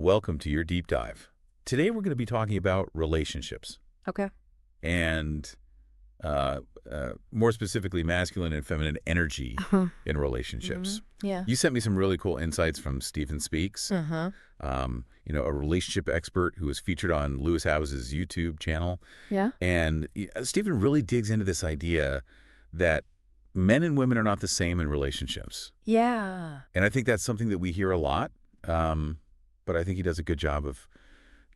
welcome to your deep dive. Today we're going to be talking about relationships Okay. and more specifically masculine and feminine energy in relationships. Yeah. You sent me some really cool insights from Stephen Speaks, Uh-huh. a relationship expert who was featured on Lewis Howes's YouTube channel. Yeah. And Stephen really digs into this idea that men and women are not the same in relationships. Yeah. And I think that's something that we hear a lot, but I think he does a good job of,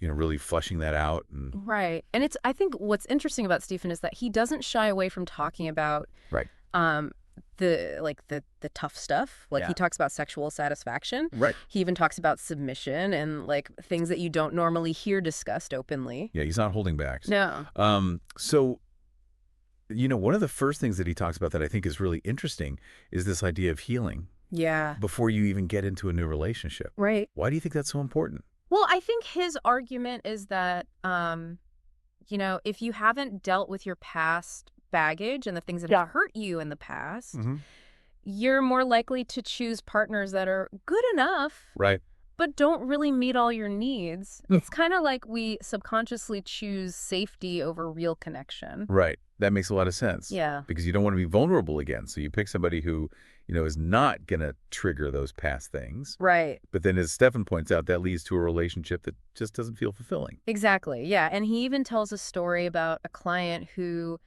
really fleshing that out. And Right. And I think what's interesting about Stephen is that he doesn't shy away from talking about right, um the tough stuff. Like Yeah. he talks about sexual satisfaction. right, He even talks about submission and like things that you don't normally hear discussed openly. yeah, he's not holding back. No. So, one of the first things that he talks about that I think is really interesting is this idea of healing Yeah. before you even get into a new relationship. Right. Why do you think that's so important? Well, I think his argument is that if you haven't dealt with your past baggage and the things that have hurt you in the past, you're more likely to choose partners that are good enough, Right. but don't really meet all your needs. It's kind of like we subconsciously choose safety over real connection. Right. That makes a lot of sense. Yeah. Because you don't want to be vulnerable again. So you pick somebody who, is not going to trigger those past things. Right. But then as Stefan points out, that leads to a relationship that just doesn't feel fulfilling. Exactly. Yeah. And he even tells a story about a client who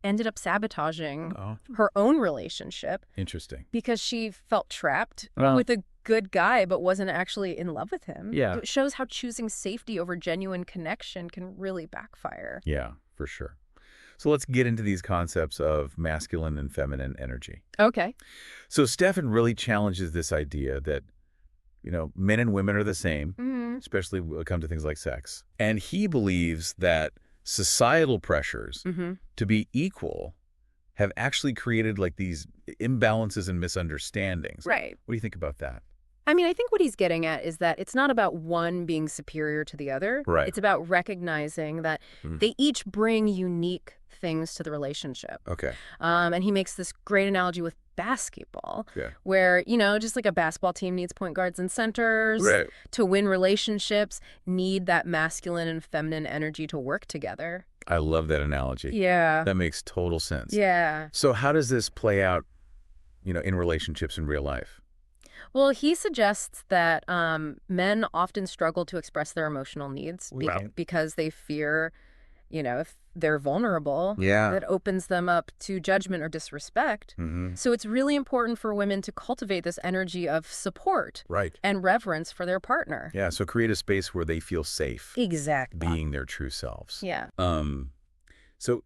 ended up sabotaging her own relationship Interesting. because she felt trapped Well- with a good guy but wasn't actually in love with him. Yeah. It shows how choosing safety over genuine connection can really backfire. Yeah, for sure. So let's get into these concepts of masculine and feminine energy. Okay. So Stefan really challenges this idea that, men and women are the same, especially when it comes to things like sex. And he believes that societal pressures to be equal have actually created like these imbalances and misunderstandings. Right. What do you think about that? I mean, I think what he's getting at is that it's not about one being superior to the other. Right. It's about recognizing that they each bring unique things to the relationship. Okay. And he makes this great analogy with basketball, Yeah. where, just like a basketball team needs point guards and centers Right. to win relationships, need that masculine and feminine energy to work together. I love that analogy. Yeah. That makes total sense. Yeah. So how does this play out, in relationships in real life? Well, he suggests that men often struggle to express their emotional needs because they fear, if they're vulnerable, that opens them up to judgment or disrespect. So it's really important for women to cultivate this energy of support Right. and reverence for their partner. Yeah, so create a space where they feel safe Exactly. being their true selves. Yeah. So,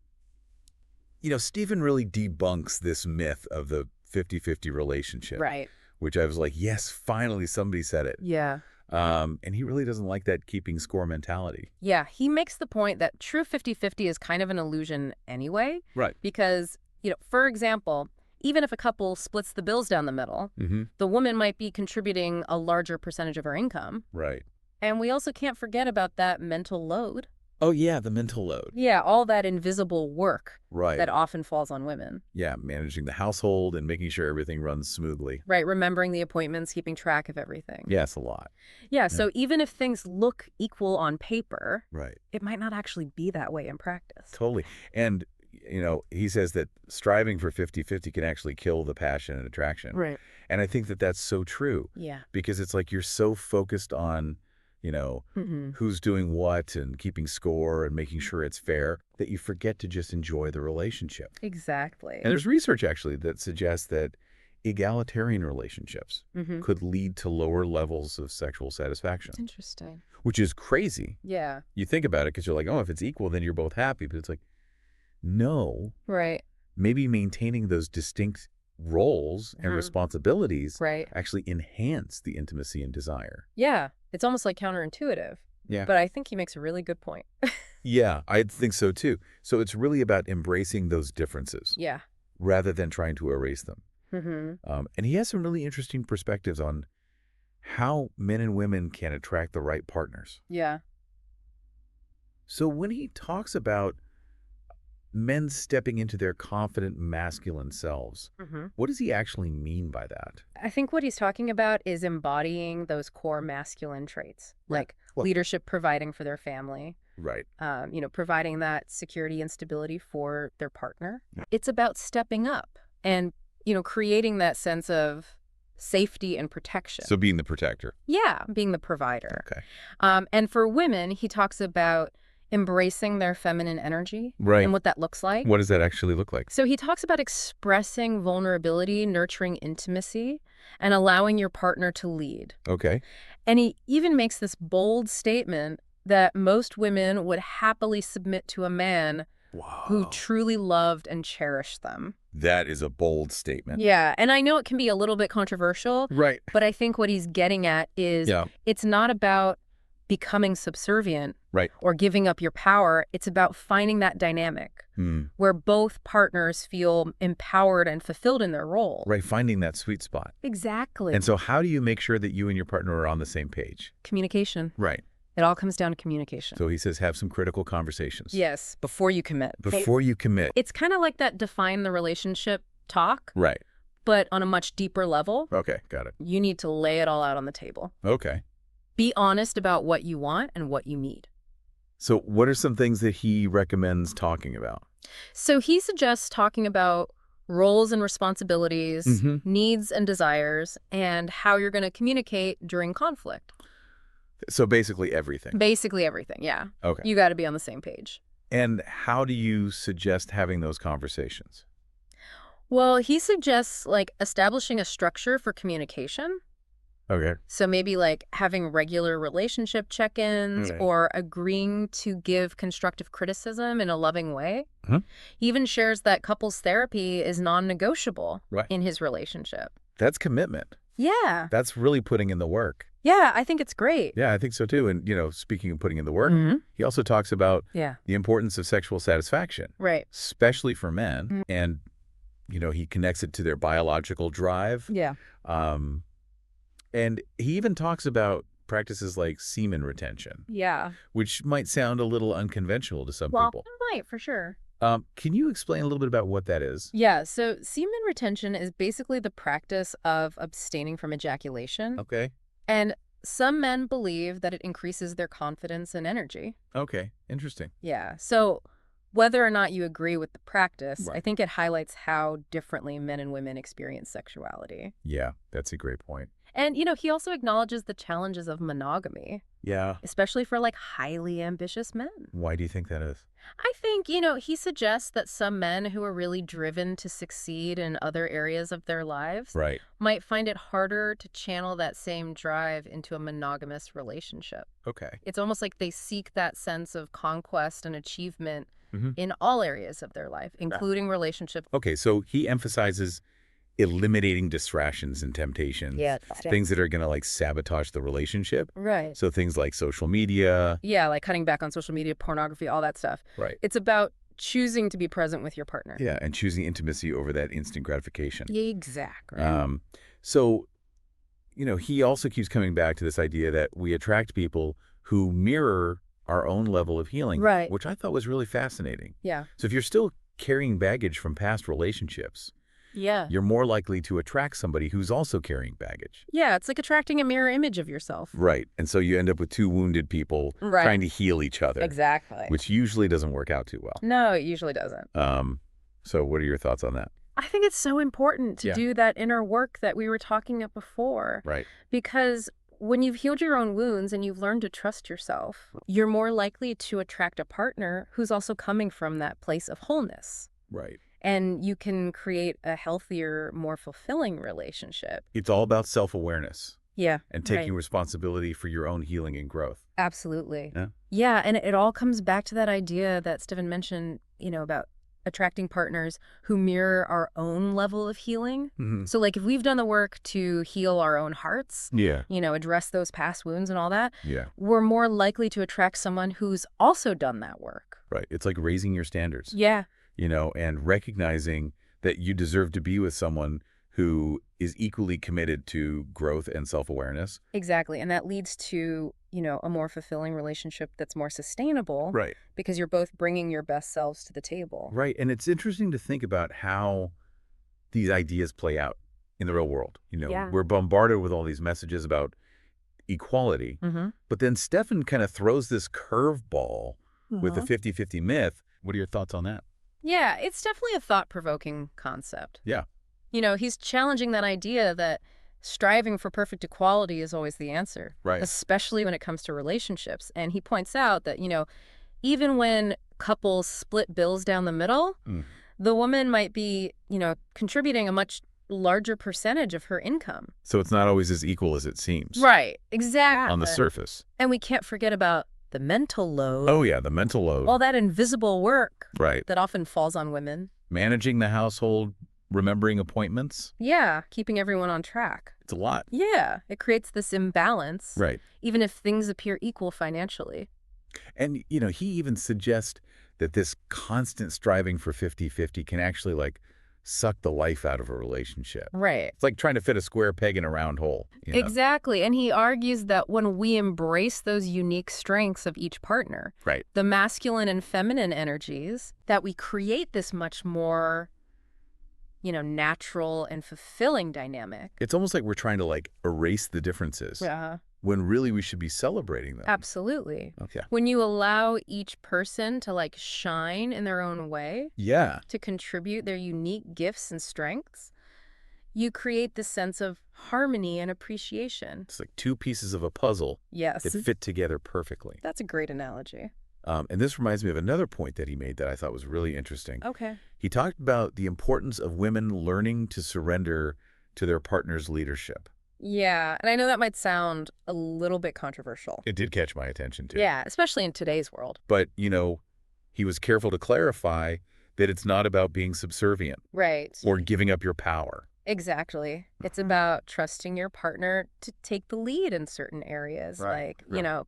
Stephen really debunks this myth of the 50-50 relationship. Right. Which I was like, yes, finally somebody said it. Yeah. And he really doesn't like that keeping score mentality. Yeah. He makes the point that true 50-50 is kind of an illusion anyway. Right. Because, for example, even if a couple splits the bills down the middle, the woman might be contributing a larger percentage of her income. Right. And we also can't forget about that mental load. Oh, yeah, the mental load. Yeah, all that invisible work Right. that often falls on women. Yeah, managing the household and making sure everything runs smoothly. Right, remembering the appointments, keeping track of everything. Yeah, it's a lot. Yeah, so even if things look equal on paper, Right. it might not actually be that way in practice. Totally. And, he says that striving for 50-50 can actually kill the passion and attraction. Right. And I think that that's so true. Yeah. Because it's like you're so focused on, who's doing what and keeping score and making sure it's fair that you forget to just enjoy the relationship. Exactly. And there's research actually that suggests that egalitarian relationships could lead to lower levels of sexual satisfaction, Interesting. which is crazy. Yeah. You think about it because you're like, oh, if it's equal, then you're both happy. But it's like, no, Right. maybe maintaining those distinct roles and responsibilities actually enhance the intimacy and desire. Yeah. It's almost like counterintuitive. Yeah. But I think he makes a really good point. Yeah, I think so too. So it's really about embracing those differences Yeah. rather than trying to erase them. Mm-hmm. And he has some really interesting perspectives on how men and women can attract the right partners. Yeah. So when he talks about men stepping into their confident masculine selves. What does he actually mean by that? I think what he's talking about is embodying those core masculine traits, like leadership, providing for their family. Right. Providing that security and stability for their partner. It's about stepping up and, creating that sense of safety and protection. So being the protector. Yeah, being the provider. Okay. And for women, he talks about embracing their feminine energy and what that looks like. What does that actually look like? So he talks about expressing vulnerability, nurturing intimacy, and allowing your partner to lead. Okay. And he even makes this bold statement that most women would happily submit to a man who truly loved and cherished them. That is a bold statement. Yeah, and I know it can be a little bit controversial. Right. But I think what he's getting at is it's not about becoming subservient or giving up your power. It's about finding that dynamic where both partners feel empowered and fulfilled in their role. Right, finding that sweet spot. Exactly. And so how do you make sure that you and your partner are on the same page? Communication. Right. It all comes down to communication. So he says have some critical conversations. Yes, before you commit. Before you commit. It's kind of like that define the relationship talk. Right. But on a much deeper level. Okay, got it. You need to lay it all out on the table. Okay. Be honest about what you want and what you need. So what are some things that he recommends talking about? So he suggests talking about roles and responsibilities, needs and desires, and how you're going to communicate during conflict. So basically everything. Basically everything, yeah. Okay. You got to be on the same page. And how do you suggest having those conversations? Well, he suggests establishing a structure for communication. Okay. So maybe having regular relationship check-ins or agreeing to give constructive criticism in a loving way. He even shares that couples therapy is non-negotiable in his relationship. That's commitment. Yeah. That's really putting in the work. Yeah, I think it's great. Yeah, I think so too. And, speaking of putting in the work, he also talks about the importance of sexual satisfaction. Right. Especially for men. And, he connects it to their biological drive. Yeah. And he even talks about practices like semen retention. Yeah. Which might sound a little unconventional to some people. Well, it might, for sure. Can you explain a little bit about what that is? Yeah, so semen retention is basically the practice of abstaining from ejaculation. Okay. And some men believe that it increases their confidence and energy. Okay, interesting. Yeah, so whether or not you agree with the practice, I think it highlights how differently men and women experience sexuality. Yeah, that's a great point. And, he also acknowledges the challenges of monogamy. Yeah. Especially for, highly ambitious men. Why do you think that is? I think, he suggests that some men who are really driven to succeed in other areas of their lives might find it harder to channel that same drive into a monogamous relationship. Okay. It's almost like they seek that sense of conquest and achievement in all areas of their life, including relationships. Okay, so he emphasizes eliminating distractions and temptations. Yeah. Things that are going to sabotage the relationship. Right. So things like social media. Yeah, cutting back on social media, pornography, all that stuff. Right. It's about choosing to be present with your partner. Yeah, and choosing intimacy over that instant gratification. Exactly. So, he also keeps coming back to this idea that we attract people who mirror our own level of healing. Right. Which I thought was really fascinating. Yeah. So if you're still carrying baggage from past relationships, you're more likely to attract somebody who's also carrying baggage. Yeah, it's like attracting a mirror image of yourself. Right. And so you end up with two wounded people trying to heal each other. Exactly. Which usually doesn't work out too well. No, it usually doesn't. So what are your thoughts on that? I think it's so important to do that inner work that we were talking about before. Right. Because when you've healed your own wounds and you've learned to trust yourself, you're more likely to attract a partner who's also coming from that place of wholeness. Right. And you can create a healthier, more fulfilling relationship. It's all about self-awareness. Yeah. And taking responsibility for your own healing and growth. Absolutely. Yeah. Yeah, and it all comes back to that idea that Stefan mentioned, about attracting partners who mirror our own level of healing. So if we've done the work to heal our own hearts, address those past wounds and all that, we're more likely to attract someone who's also done that work. Right. It's like raising your standards. Yeah. And recognizing that you deserve to be with someone who is equally committed to growth and self-awareness. Exactly. And that leads to, a more fulfilling relationship that's more sustainable. Right. Because you're both bringing your best selves to the table. Right. And it's interesting to think about how these ideas play out in the real world. We're bombarded with all these messages about equality, but then Stefan kind of throws this curveball with the 50-50 myth. What are your thoughts on that? Yeah, it's definitely a thought-provoking concept. Yeah. He's challenging that idea that striving for perfect equality is always the answer, right? Especially when it comes to relationships. And he points out that, even when couples split bills down the middle, the woman might be, contributing a much larger percentage of her income. So it's not always as equal as it seems. Right, exactly. On the surface. And we can't forget about the mental load. Oh, yeah, the mental load. All that invisible work that often falls on women. Managing the household, remembering appointments. Yeah, keeping everyone on track. It's a lot. Yeah, it creates this imbalance. Right. Even if things appear equal financially. And, he even suggests that this constant striving for 50-50 can actually, suck the life out of a relationship. Right. It's like trying to fit a square peg in a round hole. Exactly. And he argues that when we embrace those unique strengths of each partner, the masculine and feminine energies, that we create this much more, natural and fulfilling dynamic. It's almost like we're trying to, erase the differences. Yeah. When really we should be celebrating them. Absolutely. Okay. When you allow each person to shine in their own way. Yeah. To contribute their unique gifts and strengths, you create this sense of harmony and appreciation. It's like two pieces of a puzzle. Yes. That fit together perfectly. That's a great analogy. And this reminds me of another point that he made that I thought was really interesting. Okay. He talked about the importance of women learning to surrender to their partner's leadership. Yeah, and I know that might sound a little bit controversial. It did catch my attention, too. Yeah, especially in today's world. But, he was careful to clarify that it's not about being subservient. Right. Or giving up your power. Exactly. It's about trusting your partner to take the lead in certain areas,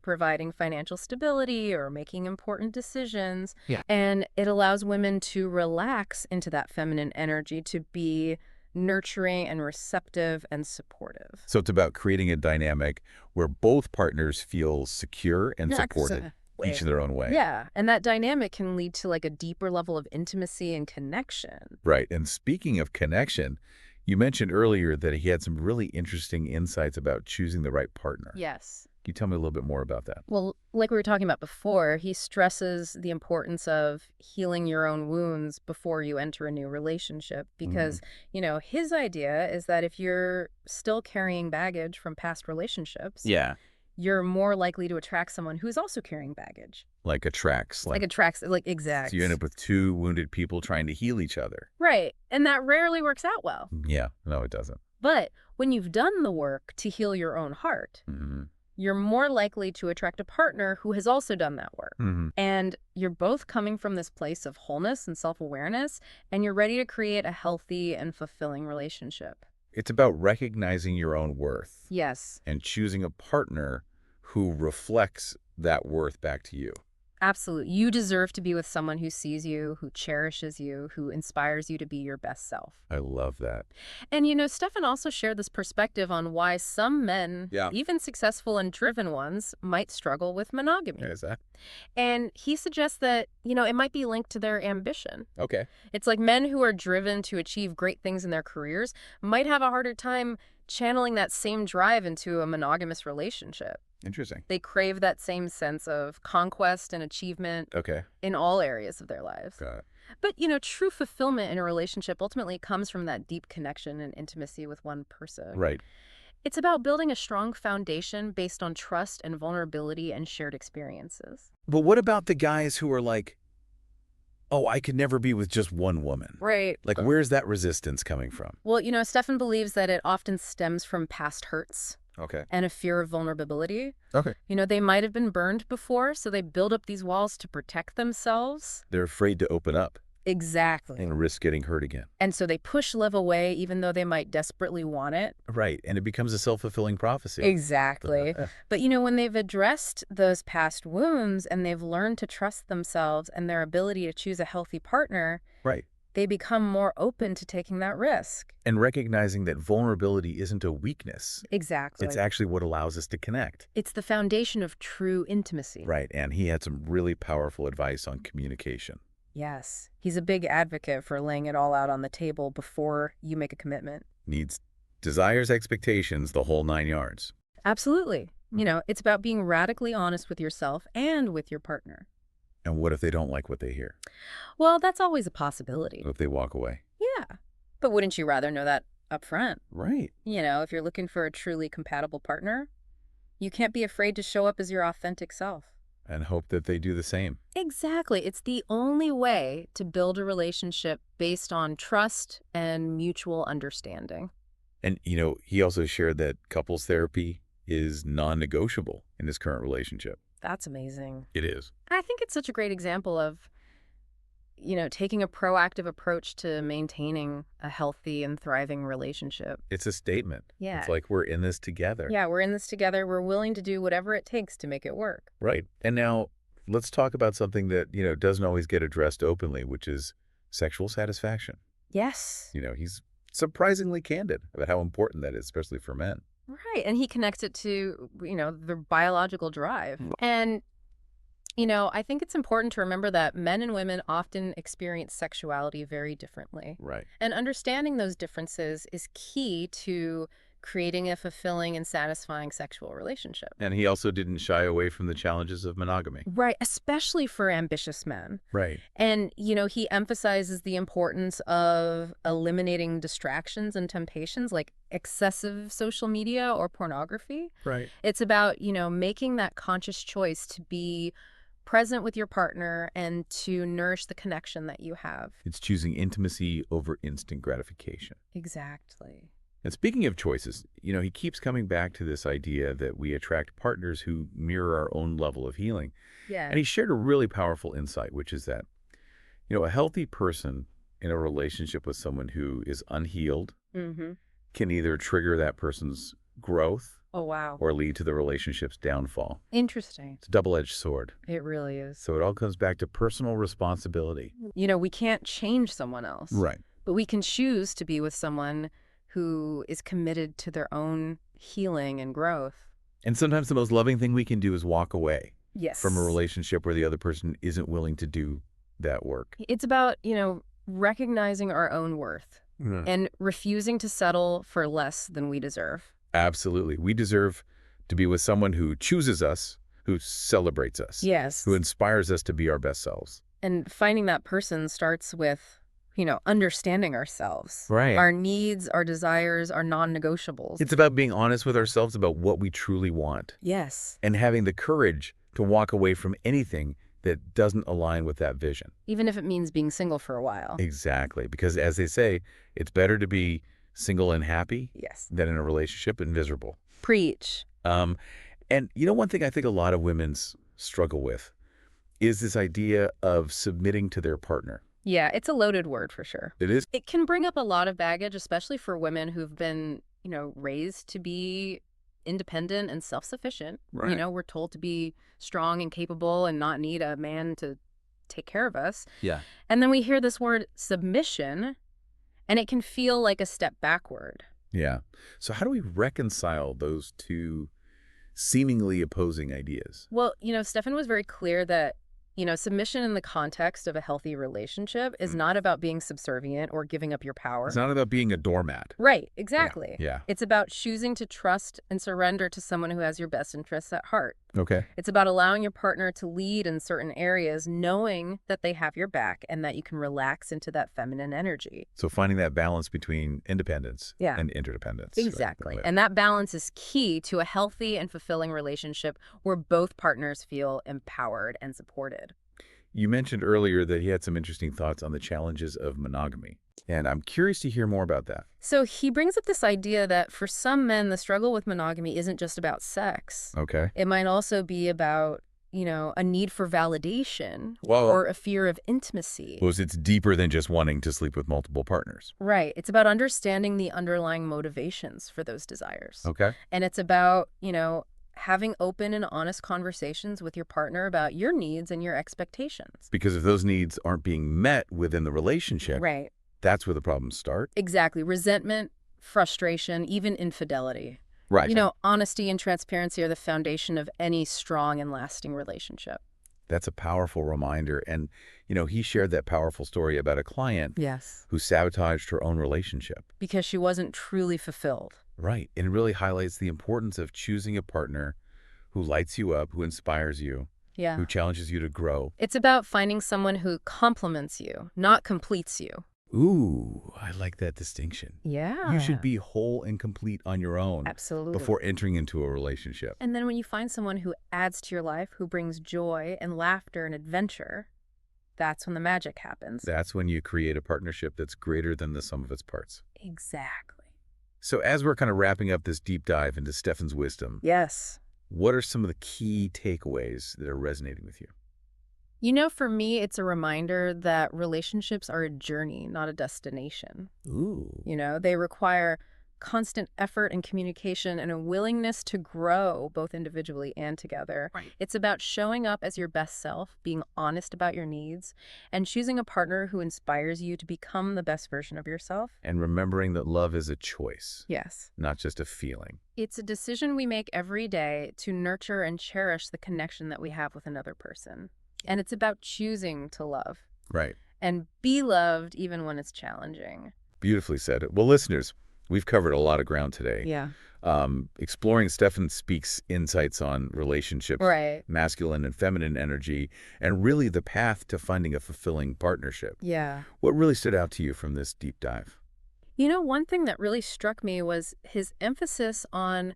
providing financial stability or making important decisions. Yeah. And it allows women to relax into that feminine energy, to be nurturing and receptive and supportive. So it's about creating a dynamic where both partners feel secure and supported, each in their own way. Yeah, and that dynamic can lead to a deeper level of intimacy and connection. Right, and speaking of connection, you mentioned earlier that he had some really interesting insights about choosing the right partner. Yes. Can you tell me a little bit more about that? Well, like we were talking about before, he stresses the importance of healing your own wounds before you enter a new relationship because, his idea is that if you're still carrying baggage from past relationships, you're more likely to attract someone who's also carrying baggage. Like attracts. Exactly. So you end up with two wounded people trying to heal each other. Right. And that rarely works out well. Yeah. No, it doesn't. But when you've done the work to heal your own heart, you're more likely to attract a partner who has also done that work. And you're both coming from this place of wholeness and self-awareness, and you're ready to create a healthy and fulfilling relationship. It's about recognizing your own worth. Yes. And choosing a partner who reflects that worth back to you. Absolutely. You deserve to be with someone who sees you, who cherishes you, who inspires you to be your best self. I love that. And, Stefan also shared this perspective on why some men, even successful and driven ones, might struggle with monogamy. Is that? And he suggests that, it might be linked to their ambition. Okay. It's like men who are driven to achieve great things in their careers might have a harder time channeling that same drive into a monogamous relationship. Interesting. They crave that same sense of conquest and achievement in all areas of their lives. Got it. But, true fulfillment in a relationship ultimately comes from that deep connection and intimacy with one person. Right. It's about building a strong foundation based on trust and vulnerability and shared experiences. But what about the guys who are like, oh, I could never be with just one woman? Right. Where's that resistance coming from? Well, Stefan believes that it often stems from past hurts. Okay. And a fear of vulnerability. Okay. They might have been burned before, so they build up these walls to protect themselves. They're afraid to open up. Exactly. And risk getting hurt again. And so they push love away even though they might desperately want it. Right. And it becomes a self-fulfilling prophecy. Exactly. But, when they've addressed those past wounds and they've learned to trust themselves and their ability to choose a healthy partner, right, they become more open to taking that risk. And recognizing that vulnerability isn't a weakness. Exactly. It's actually what allows us to connect. It's the foundation of true intimacy. Right, and he had some really powerful advice on communication. Yes. He's a big advocate for laying it all out on the table before you make a commitment. Needs, desires, expectations, the whole 9 yards. Absolutely. It's about being radically honest with yourself and with your partner. And what if they don't like what they hear? Well, that's always a possibility. What if they walk away? Yeah. But wouldn't you rather know that up front? Right. If you're looking for a truly compatible partner, you can't be afraid to show up as your authentic self. And hope that they do the same. Exactly. It's the only way to build a relationship based on trust and mutual understanding. And, he also shared that couples therapy is non-negotiable in his current relationship. That's amazing. It is. I think it's such a great example of, taking a proactive approach to maintaining a healthy and thriving relationship. It's a statement. Yeah. It's like we're in this together. Yeah, we're in this together. We're willing to do whatever it takes to make it work. Right. And now let's talk about something that, doesn't always get addressed openly, which is sexual satisfaction. Yes. He's surprisingly candid about how important that is, especially for men. Right. And he connects it to, the biological drive. And, I think it's important to remember that men and women often experience sexuality very differently. Right. And understanding those differences is key to creating a fulfilling and satisfying sexual relationship. And he also didn't shy away from the challenges of monogamy. Right, especially for ambitious men. Right. And, he emphasizes the importance of eliminating distractions and temptations like excessive social media or pornography. Right. It's about, making that conscious choice to be present with your partner and to nourish the connection that you have. It's choosing intimacy over instant gratification. Exactly. And speaking of choices, he keeps coming back to this idea that we attract partners who mirror our own level of healing. Yeah. And he shared a really powerful insight, which is that, a healthy person in a relationship with someone who is unhealed can either trigger that person's growth Oh, wow. or lead to the relationship's downfall. Interesting. It's a double-edged sword. It really is. So it all comes back to personal responsibility. We can't change someone else. Right. But we can choose to be with someone who is committed to their own healing and growth. And sometimes the most loving thing we can do is walk away from a Yes. relationship where the other person isn't willing to do that work. It's about, recognizing our own worth and refusing to settle for less than we deserve. Absolutely. We deserve to be with someone who chooses us, who celebrates us, Yes. who inspires us to be our best selves. And finding that person starts with, understanding ourselves. Right. Our needs, our desires, our non-negotiables. It's about being honest with ourselves about what we truly want Yes. and having the courage to walk away from anything that doesn't align with that vision. Even if it means being single for a while. Exactly. Because as they say, it's better to be single and happy Yes. than in a relationship and miserable. Preach. And one thing I think a lot of women struggle with is this idea of submitting to their partner. Yeah, it's a loaded word for sure. It is. It can bring up a lot of baggage, especially for women who've been, raised to be independent and self-sufficient. Right. We're told to be strong and capable and not need a man to take care of us. Yeah. And then we hear this word submission, and it can feel like a step backward. Yeah. So how do we reconcile those two seemingly opposing ideas? Well, Stefan was very clear that, submission in the context of a healthy relationship is not about being subservient or giving up your power. It's not about being a doormat. Right, exactly. Yeah. It's about choosing to trust and surrender to someone who has your best interests at heart. Okay. It's about allowing your partner to lead in certain areas, knowing that they have your back and that you can relax into that feminine energy. So finding that balance between independence and interdependence. Exactly. Right. And that balance is key to a healthy and fulfilling relationship where both partners feel empowered and supported. You mentioned earlier that he had some interesting thoughts on the challenges of monogamy. And I'm curious to hear more about that. So he brings up this idea that for some men, the struggle with monogamy isn't just about sex. Okay. It might also be about, a need for validation Well, or a fear of intimacy. Well, it's deeper than just wanting to sleep with multiple partners. Right. It's about understanding the underlying motivations for those desires. Okay. And it's about, having open and honest conversations with your partner about your needs and your expectations. Because if those needs aren't being met within the relationship, Right. that's where the problems start. Exactly. Resentment, frustration, even infidelity. Right. Honesty and transparency are the foundation of any strong and lasting relationship. That's a powerful reminder. And, he shared that powerful story about a client Yes. who sabotaged her own relationship. Because she wasn't truly fulfilled. Right. And it really highlights the importance of choosing a partner who lights you up, who inspires you, Yeah. who challenges you to grow. It's about finding someone who complements you, not completes you. Ooh, I like that distinction. Yeah. You should be whole and complete on your own. Absolutely. Before entering into a relationship. And then when you find someone who adds to your life, who brings joy and laughter and adventure, that's when the magic happens. That's when you create a partnership that's greater than the sum of its parts. Exactly. So as we're kind of wrapping up this deep dive into Stefan's wisdom, Yes. what are some of the key takeaways that are resonating with you? For me, it's a reminder that relationships are a journey, not a destination. Ooh. They require constant effort and communication and a willingness to grow both individually and together. Right. It's about showing up as your best self, being honest about your needs, and choosing a partner who inspires you to become the best version of yourself. And remembering that love is a choice. Yes. Not just a feeling. It's a decision we make every day to nurture and cherish the connection that we have with another person. And it's about choosing to love. Right. And be loved even when it's challenging. Beautifully said. Well, listeners, we've covered a lot of ground today. Yeah. Exploring Stefan Speaks' insights on relationships, Right. masculine and feminine energy, and really the path to finding a fulfilling partnership. Yeah. What really stood out to you from this deep dive? One thing that really struck me was his emphasis on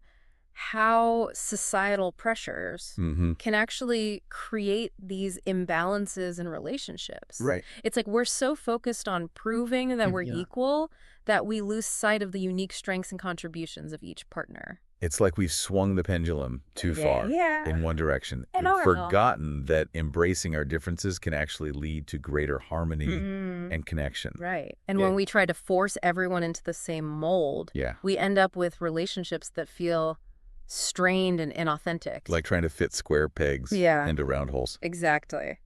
how societal pressures can actually create these imbalances in relationships. Right. It's like we're so focused on proving that we're equal that we lose sight of the unique strengths and contributions of each partner. It's like we've swung the pendulum too far in one direction and forgotten that embracing our differences can actually lead to greater harmony and connection. Right. And when we try to force everyone into the same mold, we end up with relationships that feel strained and inauthentic. Like trying to fit square pegs into round holes. Exactly.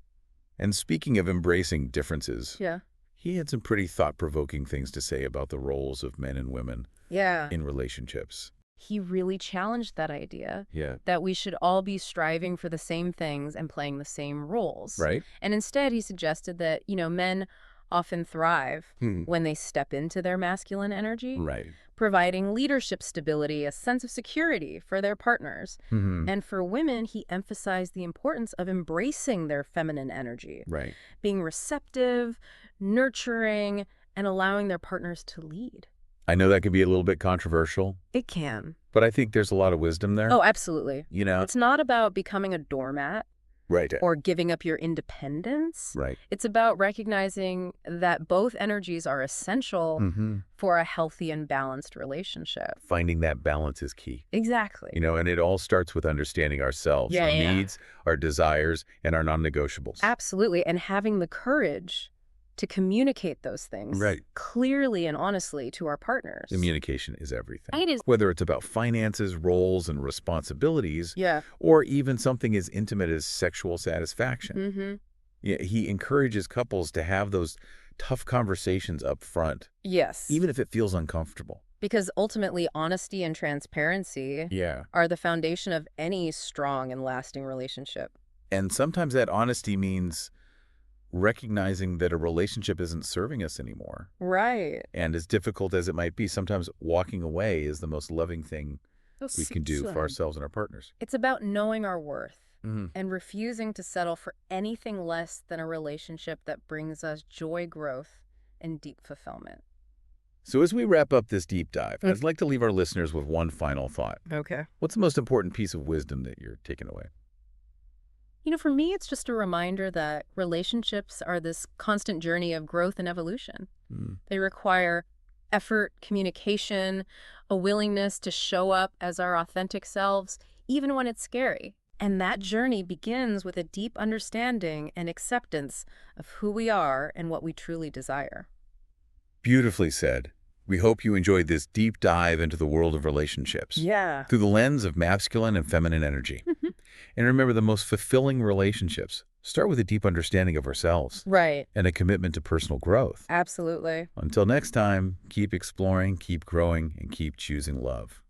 And speaking of embracing differences, Yeah. he had some pretty thought-provoking things to say about the roles of men and women in relationships. He really challenged that idea Yeah. that we should all be striving for the same things and playing the same roles. Right. And instead, he suggested that, men often thrive when they step into their masculine energy. Right. Providing leadership stability, a sense of security for their partners. And for women, he emphasized the importance of embracing their feminine energy. Right. Being receptive, nurturing, and allowing their partners to lead. I know that can be a little bit controversial. It can. But I think there's a lot of wisdom there. Oh, absolutely. It's not about becoming a doormat. Right. Or giving up your independence. Right. It's about recognizing that both energies are essential for a healthy and balanced relationship. Finding that balance is key. Exactly. And it all starts with understanding ourselves, our needs, our desires, and our non-negotiables. Absolutely. And having the courage to communicate those things clearly and honestly to our partners. Communication is everything. It is. Whether it's about finances, roles, and responsibilities, or even something as intimate as sexual satisfaction. He encourages couples to have those tough conversations up front. Yes. Even if it feels uncomfortable. Because ultimately, honesty and transparency are the foundation of any strong and lasting relationship. And sometimes that honesty means recognizing that a relationship isn't serving us anymore. Right. And as difficult as it might be, sometimes walking away is the most loving thing we can do for ourselves and our partners. It's about knowing our worth and refusing to settle for anything less than a relationship that brings us joy, growth, and deep fulfillment. So as we wrap up this deep dive, I'd like to leave our listeners with one final thought. Okay. What's the most important piece of wisdom that you're taking away? For me, it's just a reminder that relationships are this constant journey of growth and evolution. They require effort, communication, a willingness to show up as our authentic selves, even when it's scary. And that journey begins with a deep understanding and acceptance of who we are and what we truly desire. Beautifully said. We hope you enjoyed this deep dive into the world of relationships. Yeah. Through the lens of masculine and feminine energy. And remember, the most fulfilling relationships start with a deep understanding of ourselves. Right. And a commitment to personal growth. Absolutely. Until next time, keep exploring, keep growing, and keep choosing love.